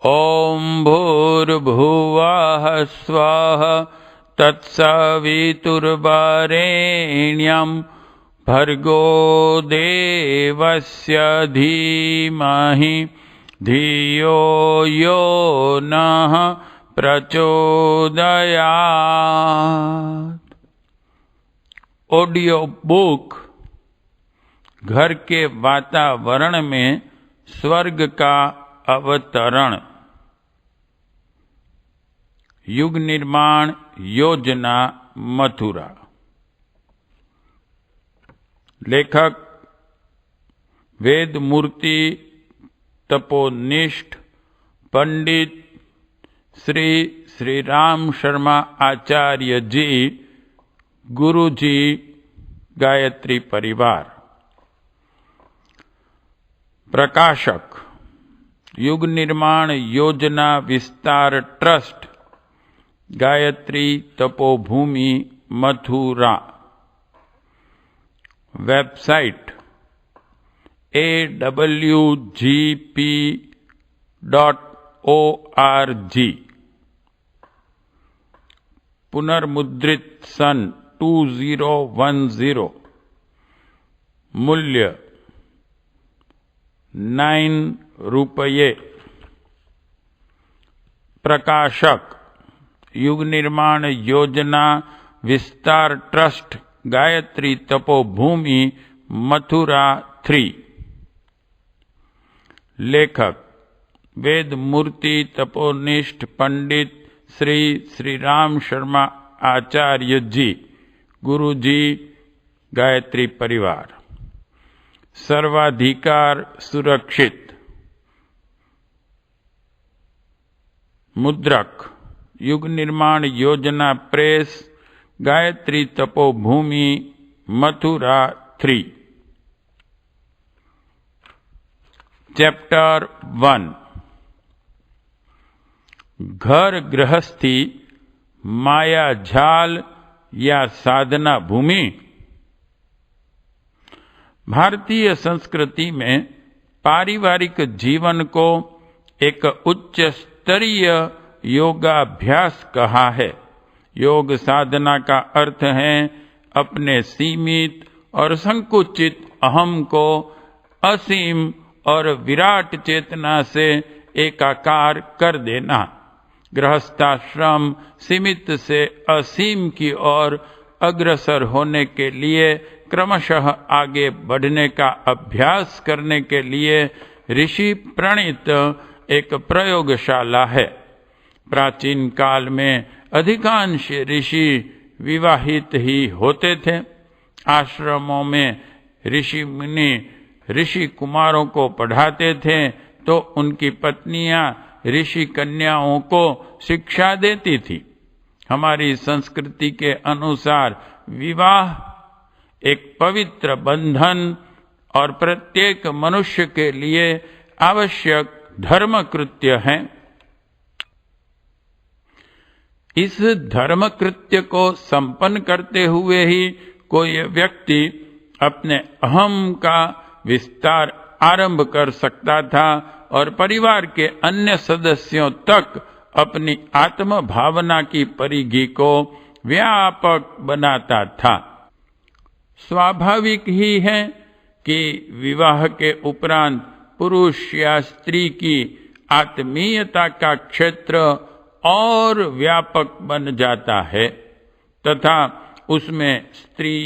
ॐ भूर्भुवः स्वः तत्सवितुर्वरेण्यं भर्गो देवस्य धीमहि धियो यो नः प्रचोदयात्। ऑडियो बुक घर के वातावरण में स्वर्ग का अवतरण। युग निर्माण योजना मथुरा। लेखक वेद मूर्ति तपोनिष्ठ पंडित श्री श्री राम शर्मा आचार्य जी, गुरु जी, गायत्री परिवार। प्रकाशक युग Nirman Yojana Vistar trust, Gayatri Tapobhumi Mathura. Website awgp.org। पुनर्मुद्रित सन 2010। मूल्य 9 रुपये। प्रकाशक युग निर्माण योजना विस्तार ट्रस्ट, गायत्री तपोभूमि मथुरा 3। लेखक वेद मूर्ति तपोनिष्ठ पंडित श्री श्री राम शर्मा आचार्य जी, गुरु जी, गायत्री परिवार। सर्वाधिकार सुरक्षित। मुद्रक युग निर्माण योजना प्रेस, गायत्री तपोभूमि मथुरा 3। चैप्टर 1। घर गृहस्थी माया झाल या साधना भूमि। भारतीय संस्कृति में पारिवारिक जीवन को एक उच्च स्तरीय योगाभ्यास कहा है। योग साधना का अर्थ है अपने सीमित और संकुचित अहम को असीम और विराट चेतना से एकाकार कर देना। गृहस्थाश्रम सीमित से असीम की ओर अग्रसर होने के लिए क्रमशः आगे बढ़ने का अभ्यास करने के लिए ऋषि प्रणीत एक प्रयोगशाला है। प्राचीन काल में अधिकांश ऋषि विवाहित ही होते थे। आश्रमों में ऋषि मुनि ऋषि कुमारों को पढ़ाते थे तो उनकी पत्नियां ऋषि कन्याओं को शिक्षा देती थी। हमारी संस्कृति के अनुसार विवाह एक पवित्र बंधन और प्रत्येक मनुष्य के लिए आवश्यक धर्म कृत्य है। इस धर्म कृत्य को संपन्न करते हुए ही कोई व्यक्ति अपने अहम का विस्तार आरंभ कर सकता था और परिवार के अन्य सदस्यों तक अपनी आत्म भावना की परिधि को व्यापक बनाता था। स्वाभाविक ही है कि विवाह के उपरांत पुरुष या स्त्री की आत्मीयता का क्षेत्र और व्यापक बन जाता है तथा उसमें स्त्री,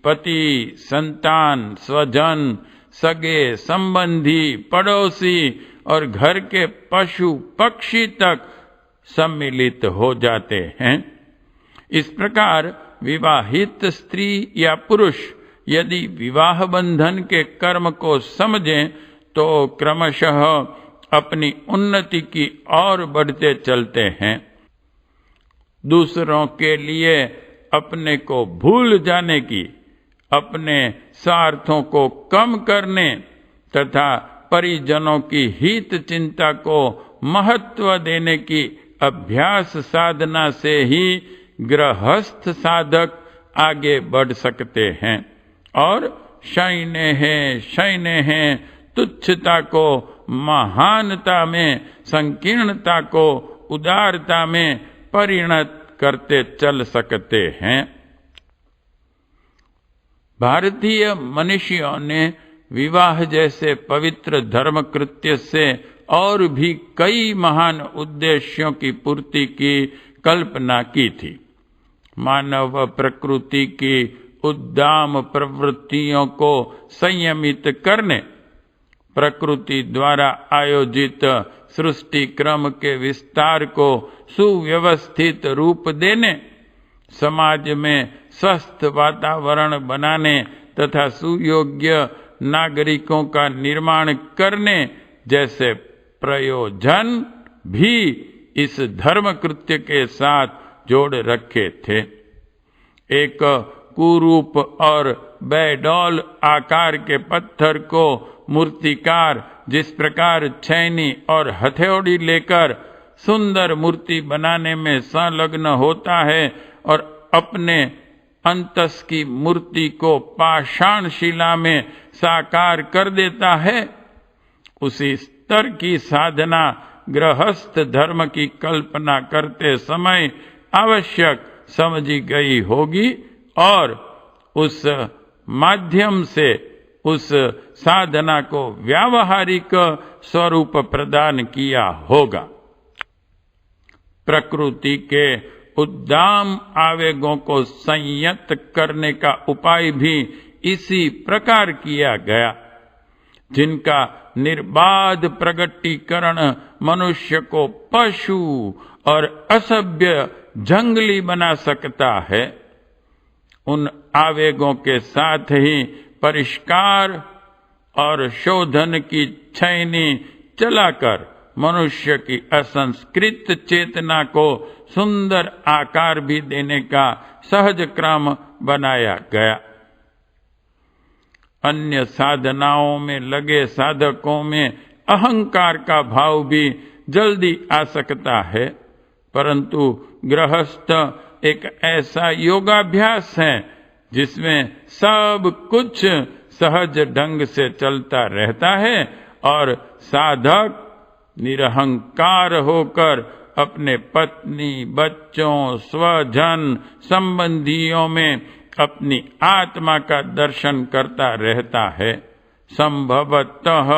पति, संतान, स्वजन, सगे संबंधी, पड़ोसी और घर के पशु पक्षी तक सम्मिलित हो जाते हैं। इस प्रकार विवाहित स्त्री या पुरुष यदि विवाह बंधन के कर्म को समझें तो क्रमशः अपनी उन्नति की ओर बढ़ते चलते हैं। दूसरों के लिए अपने को भूल जाने की, अपने स्वार्थों को कम करने तथा परिजनों की हित चिंता को महत्व देने की अभ्यास साधना से ही गृहस्थ साधक आगे बढ़ सकते हैं और शयने हैं तुच्छता को महानता में संकीर्णता को उदारता में परिणत करते चल सकते हैं। भारतीय मनीषियों ने विवाह जैसे पवित्र धर्म कृत्य से और भी कई महान उद्देश्यों की पूर्ति की कल्पना की थी। मानव प्रकृति की उद्दाम प्रवृत्तियों को संयमित करने, प्रकृति द्वारा आयोजित सृष्टि क्रम के विस्तार को सुव्यवस्थित रूप देने, समाज में स्वस्थ वातावरण बनाने तथा सुयोग्य नागरिकों का निर्माण करने जैसे प्रयोजन भी इस धर्म कृत्य के साथ जोड़ रखे थे। एक कुरूप और बेडौल आकार के पत्थर को मूर्तिकार जिस प्रकार छैनी और हथौड़ी लेकर सुंदर मूर्ति बनाने में संलग्न होता है और अपने अंतस की मूर्ति को पाषाण शिला में साकार कर देता है, उसी स्तर की साधना गृहस्थ धर्म की कल्पना करते समय आवश्यक समझी गई होगी और उस माध्यम से उस साधना को व्यावहारिक स्वरूप प्रदान किया होगा। प्रकृति के उद्दाम आवेगों को संयत करने का उपाय भी इसी प्रकार किया गया, जिनका निर्बाध प्रगटीकरण मनुष्य को पशु और असभ्य जंगली बना सकता है। उन आवेगों के साथ ही परिष्कार और शोधन की छैनी चलाकर मनुष्य की असंस्कृत चेतना को सुंदर आकार भी देने का सहज क्रम बनाया गया। अन्य साधनाओं में लगे साधकों में अहंकार का भाव भी जल्दी आ सकता है, परंतु गृहस्थ एक ऐसा योगाभ्यास है जिसमें सब कुछ सहज ढंग से चलता रहता है और साधक निरहंकार होकर अपने पत्नी, बच्चों, स्वजन, संबंधियों में अपनी आत्मा का दर्शन करता रहता है। संभवतः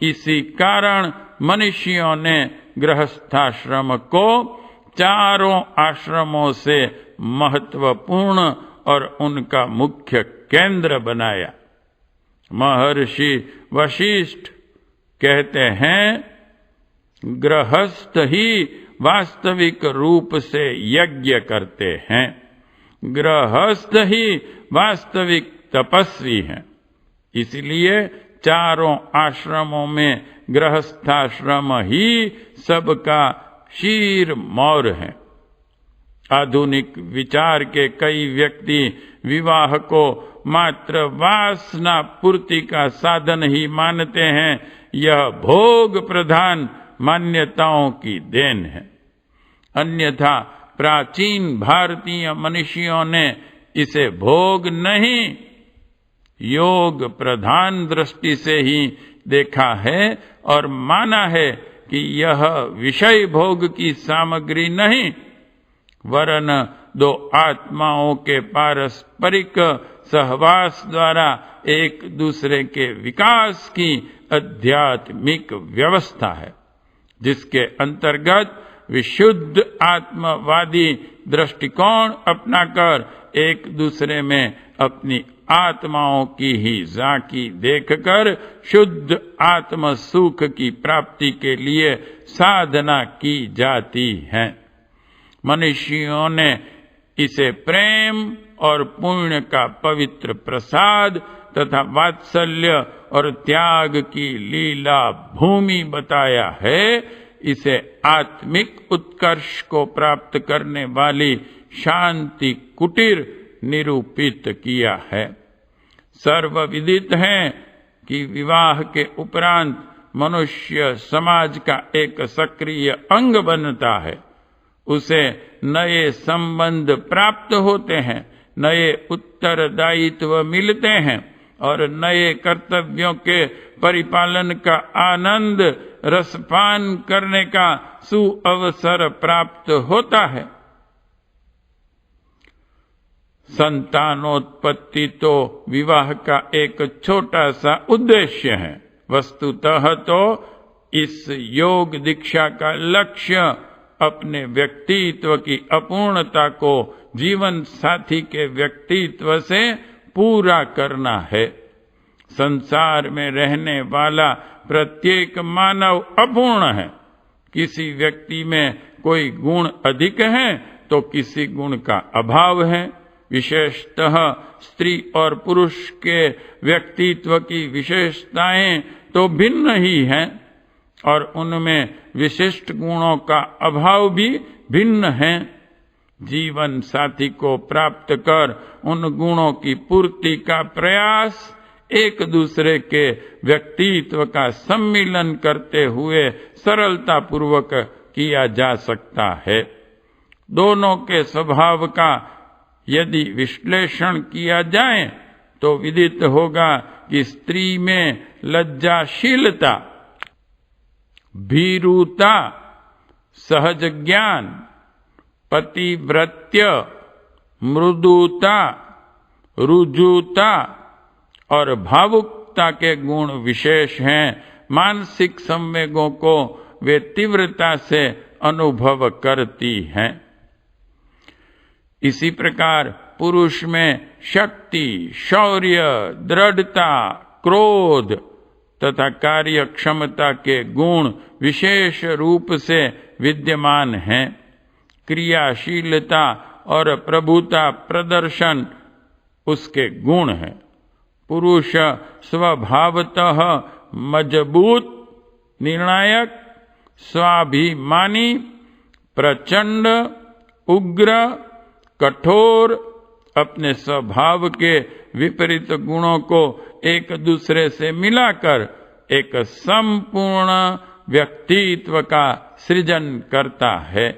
इसी कारण मनीषियों ने गृहस्थाश्रम को चारों आश्रमों से महत्वपूर्ण और उनका मुख्य केंद्र बनाया। महर्षि वशिष्ठ कहते हैं, गृहस्थ ही वास्तविक रूप से यज्ञ करते हैं, गृहस्थ ही वास्तविक तपस्वी हैं। इसलिए चारों आश्रमों में गृहस्थाश्रम ही सबका शीर मौर है। आधुनिक विचार के कई व्यक्ति विवाह को मात्र वासना पूर्ति का साधन ही मानते हैं। यह भोग प्रधान मान्यताओं की देन है। अन्यथा प्राचीन भारतीय मनीषियों ने इसे भोग नहीं, योग प्रधान दृष्टि से ही देखा है और माना है कि यह विषय भोग की सामग्री नहीं, वरन दो आत्माओं के पारस्परिक सहवास द्वारा एक दूसरे के विकास की आध्यात्मिक व्यवस्था है, जिसके अंतर्गत विशुद्ध आत्मवादी दृष्टिकोण अपनाकर एक दूसरे में अपनी आत्माओं की ही झांकी देखकर शुद्ध आत्म सुख की प्राप्ति के लिए साधना की जाती है। मनीषियों ने इसे प्रेम और पुण्य का पवित्र प्रसाद तथा वात्सल्य और त्याग की लीला भूमि बताया है। इसे आत्मिक उत्कर्ष को प्राप्त करने वाली शांति कुटीर निरूपित किया है। सर्वविदित है कि विवाह के उपरांत मनुष्य समाज का एक सक्रिय अंग बनता है। उसे नए संबंध प्राप्त होते हैं, नए उत्तरदायित्व मिलते हैं और नए कर्तव्यों के परिपालन का आनंद रसपान करने का सुअवसर प्राप्त होता है। संतानोत्पत्ति तो विवाह का एक छोटा सा उद्देश्य है। वस्तुतः तो इस योग दीक्षा का लक्ष्य अपने व्यक्तित्व की अपूर्णता को जीवन साथी के व्यक्तित्व से पूरा करना है। संसार में रहने वाला प्रत्येक मानव अपूर्ण है। किसी व्यक्ति में कोई गुण अधिक है तो किसी गुण का अभाव है। विशेषतः स्त्री और पुरुष के व्यक्तित्व की विशेषताएं तो भिन्न ही हैं और उनमें विशिष्ट गुणों का अभाव भी भिन्न है। जीवन साथी को प्राप्त कर उन गुणों की पूर्ति का प्रयास एक दूसरे के व्यक्तित्व का सम्मिलन करते हुए सरलता पूर्वक किया जा सकता है। दोनों के स्वभाव का यदि विश्लेषण किया जाए तो विदित होगा कि स्त्री में लज्जाशीलता, भीरुता, सहज ज्ञान, पतिव्रत्य, मृदुता, रुजुता और भावुकता के गुण विशेष हैं। मानसिक संवेगों को वे तीव्रता से अनुभव करती हैं। इसी प्रकार पुरुष में शक्ति, शौर्य, दृढ़ता, क्रोध तथा कार्य क्षमता के गुण विशेष रूप से विद्यमान हैं। क्रियाशीलता और प्रभुता प्रदर्शन उसके गुण हैं। पुरुष स्वभावतः मजबूत, निर्णायक, स्वाभिमानी, प्रचंड, उग्र, कठोर, अपने स्वभाव के विपरीत गुणों को एक दूसरे से मिलाकर एक संपूर्ण व्यक्तित्व का सृजन करता है।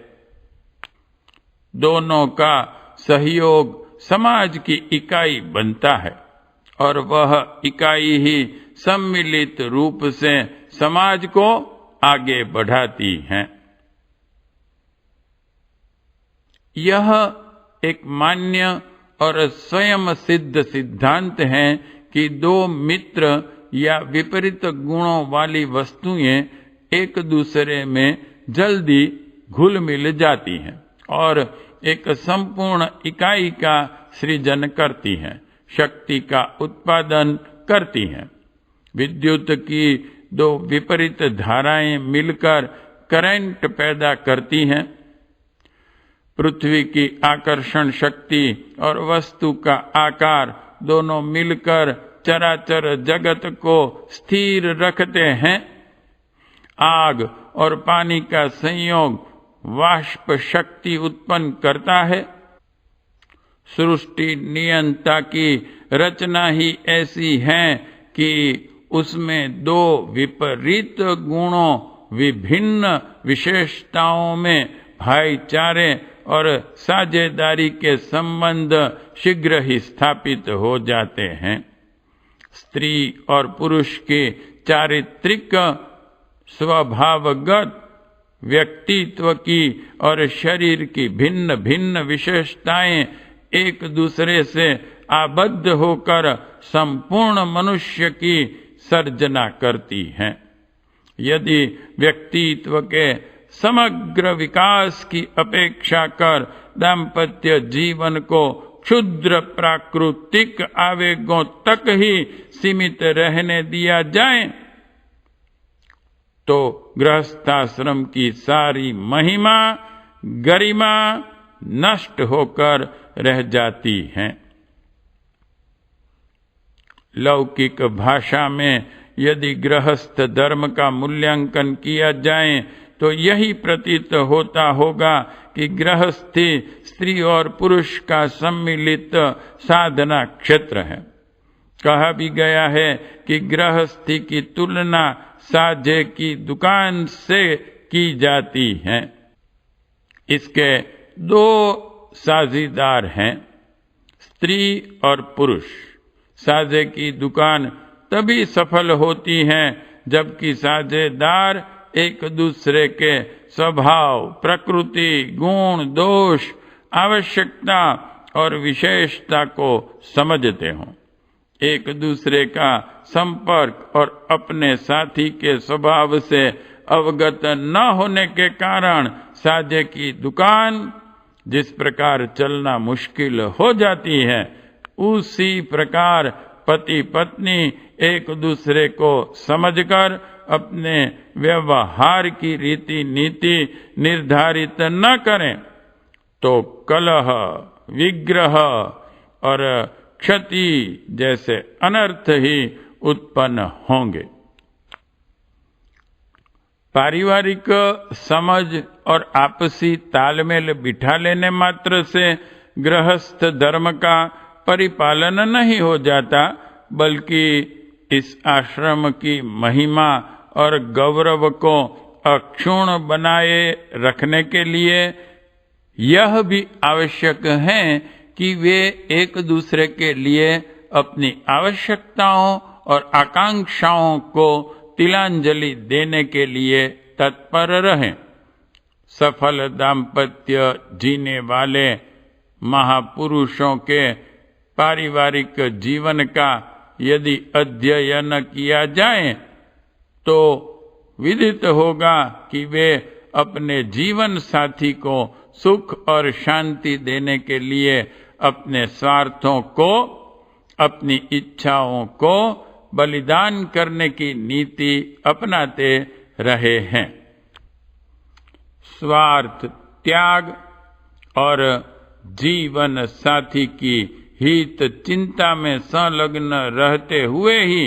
दोनों का सहयोग समाज की इकाई बनता है और वह इकाई ही सम्मिलित रूप से समाज को आगे बढ़ाती है। यह एक मान्य और स्वयं सिद्ध सिद्धांत है कि दो मित्र या विपरीत गुणों वाली वस्तुएं एक दूसरे में जल्दी घुल मिल जाती हैं और एक संपूर्ण इकाई का सृजन करती हैं, शक्ति का उत्पादन करती हैं। विद्युत की दो विपरीत धाराएं मिलकर करंट पैदा करती हैं। पृथ्वी की आकर्षण शक्ति और वस्तु का आकार दोनों मिलकर चराचर जगत को स्थिर रखते हैं। आग और पानी का संयोग वाष्प शक्ति उत्पन्न करता है। सृष्टि नियंता की रचना ही ऐसी है कि उसमें दो विपरीत गुणों, विभिन्न विशेषताओं में भाईचारे और साझेदारी के संबंध शीघ्र ही स्थापित हो जाते हैं। स्त्री और पुरुष के चारित्रिक, स्वभावगत, व्यक्तित्व की और शरीर की भिन्न भिन्न विशेषताएं एक दूसरे से आबद्ध होकर संपूर्ण मनुष्य की सर्जना करती हैं। यदि व्यक्तित्व के समग्र विकास की अपेक्षा कर दाम्पत्य जीवन को क्षुद्र प्राकृतिक आवेगों तक ही सीमित रहने दिया जाए तो गृहस्थाश्रम की सारी महिमा, गरिमा नष्ट होकर रह जाती है। लौकिक भाषा में यदि गृहस्थ धर्म का मूल्यांकन किया जाए तो यही प्रतीत होता होगा कि गृहस्थी स्त्री और पुरुष का सम्मिलित साधना क्षेत्र है। कहा भी गया है कि गृहस्थी की तुलना साझे की दुकान से की जाती है। इसके दो साझीदार हैं, स्त्री और पुरुष। साझे की दुकान तभी सफल होती है जबकि साझेदार एक दूसरे के स्वभाव, प्रकृति, गुण, दोष, आवश्यकता और विशेषता को समझते हों। एक दूसरे का संपर्क और अपने साथी के स्वभाव से अवगत न होने के कारण साझे की दुकान जिस प्रकार चलना मुश्किल हो जाती है, उसी प्रकार पति पत्नी एक दूसरे को समझकर अपने व्यवहार की रीति नीति निर्धारित न करें तो कलह, विग्रह और क्षति जैसे अनर्थ ही उत्पन्न होंगे। पारिवारिक समझ और आपसी तालमेल बिठा लेने मात्र से गृहस्थ धर्म का परिपालन नहीं हो जाता, बल्कि इस आश्रम की महिमा और गौरव को अक्षुण्ण बनाए रखने के लिए यह भी आवश्यक है कि वे एक दूसरे के लिए अपनी आवश्यकताओं और आकांक्षाओं को तिलांजलि देने के लिए तत्पर रहें। सफल दाम्पत्य जीने वाले महापुरुषों के पारिवारिक जीवन का यदि अध्ययन किया जाए तो विदित होगा कि वे अपने जीवन साथी को सुख और शांति देने के लिए अपने स्वार्थों को, अपनी इच्छाओं को बलिदान करने की नीति अपनाते रहे हैं। स्वार्थ त्याग और जीवन साथी की हित चिंता में संलग्न रहते हुए ही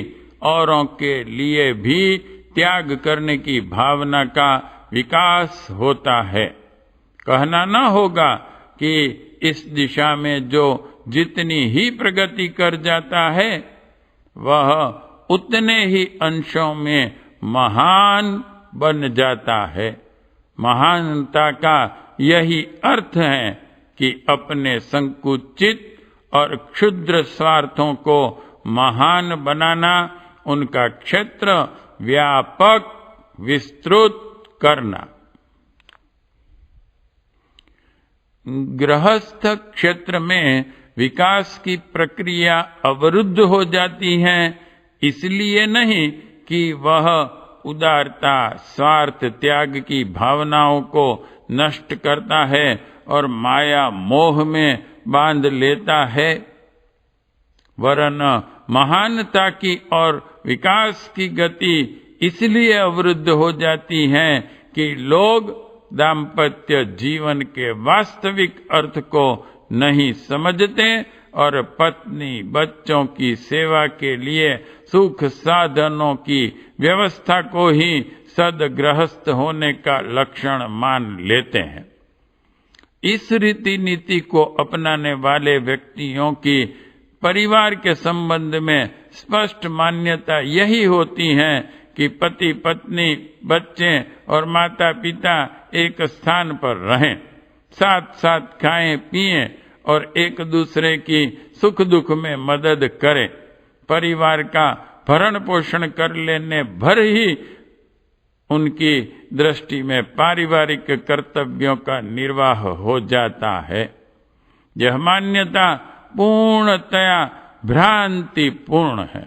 औरों के लिए भी त्याग करने की भावना का विकास होता है। कहना न होगा कि इस दिशा में जो जितनी ही प्रगति कर जाता है वह उतने ही अंशों में महान बन जाता है। महानता का यही अर्थ है कि अपने संकुचित और क्षुद्र स्वार्थों को महान बनाना, उनका क्षेत्र व्यापक विस्तृत करना। गृहस्थ क्षेत्र में विकास की प्रक्रिया अवरुद्ध हो जाती है, इसलिए नहीं कि वह उदारता, स्वार्थ त्याग की भावनाओं को नष्ट करता है और माया मोह में बांध लेता है, वरन महानता की और विकास की गति इसलिए अवरुद्ध हो जाती है कि लोग दाम्पत्य जीवन के वास्तविक अर्थ को नहीं समझते और पत्नी बच्चों की सेवा के लिए सुख साधनों की व्यवस्था को ही सदगृहस्थ होने का लक्षण मान लेते हैं। इस रीति नीति को अपनाने वाले व्यक्तियों की परिवार के संबंध में स्पष्ट मान्यता यही होती है कि पति पत्नी, बच्चे और माता पिता एक स्थान पर रहें, साथ साथ खाएं पिएं और एक दूसरे की सुख दुख में मदद करें। परिवार का भरण पोषण कर लेने भर ही उनकी दृष्टि में पारिवारिक कर्तव्यों का निर्वाह हो जाता है। यह मान्यता पूर्णतया भ्रांतिपूर्ण है।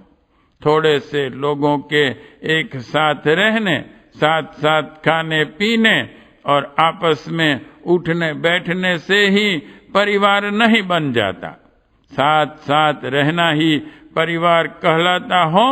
थोड़े से लोगों के एक साथ रहने, साथ साथ खाने पीने और आपस में उठने बैठने से ही परिवार नहीं बन जाता। साथ साथ रहना ही परिवार कहलाता हो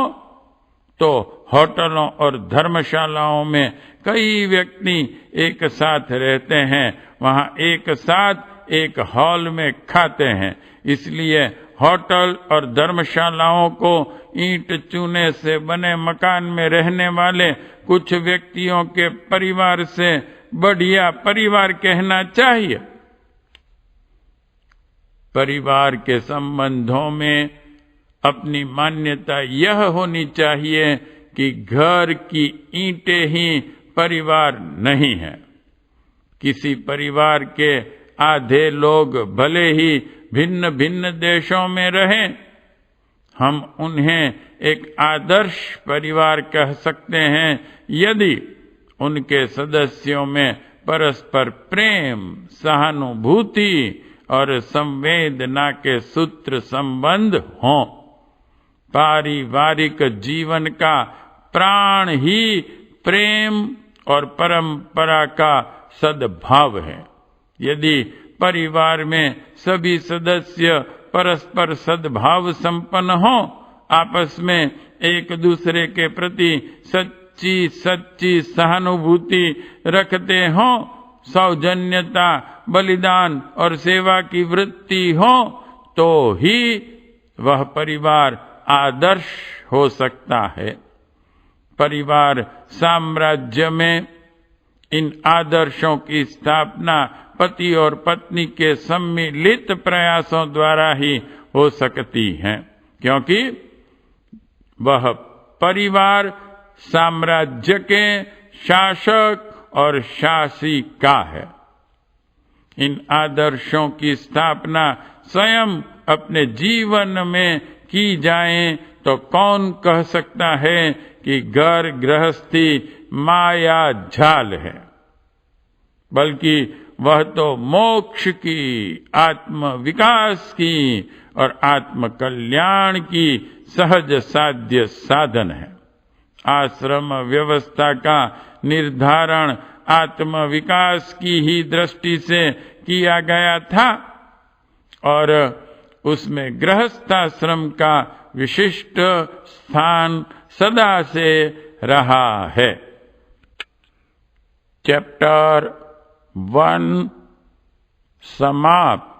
तो होटलों और धर्मशालाओं में कई व्यक्ति एक साथ रहते हैं, वहां एक साथ एक हॉल में खाते हैं। इसलिए होटल और धर्मशालाओं को ईंट चूने से बने मकान में रहने वाले कुछ व्यक्तियों के परिवार से बढ़िया परिवार कहना चाहिए। परिवार के संबंधों में अपनी मान्यता यह होनी चाहिए कि घर की ईंटें ही परिवार नहीं है। किसी परिवार के आधे लोग भले ही भिन्न भिन्न देशों में रहें, हम उन्हें एक आदर्श परिवार कह सकते हैं यदि उनके सदस्यों में परस्पर प्रेम, सहानुभूति और संवेदना के सूत्र संबंध हों। पारिवारिक जीवन का प्राण ही प्रेम और परंपरा का सद्भाव है। यदि परिवार में सभी सदस्य परस्पर सद्भाव संपन्न हो, आपस में एक दूसरे के प्रति सच्ची सहानुभूति रखते हो, सौजन्यता, बलिदान और सेवा की वृत्ति हो, तो ही वह परिवार आदर्श हो सकता है। परिवार साम्राज्य में इन आदर्शों की स्थापना पति और पत्नी के सम्मिलित प्रयासों द्वारा ही हो सकती है, क्योंकि वह परिवार साम्राज्य के शासक और शासिका है। इन आदर्शों की स्थापना स्वयं अपने जीवन में की जाए तो कौन कह सकता है कि घर गृहस्थी माया जाल है, बल्कि वह तो मोक्ष की, आत्म विकास की और आत्म कल्याण की सहज साध्य साधन है। आश्रम व्यवस्था का निर्धारण आत्म विकास की ही दृष्टि से किया गया था और उसमें गृहस्थाश्रम का विशिष्ट स्थान सदा से रहा है। चैप्टर 1 समाप्त।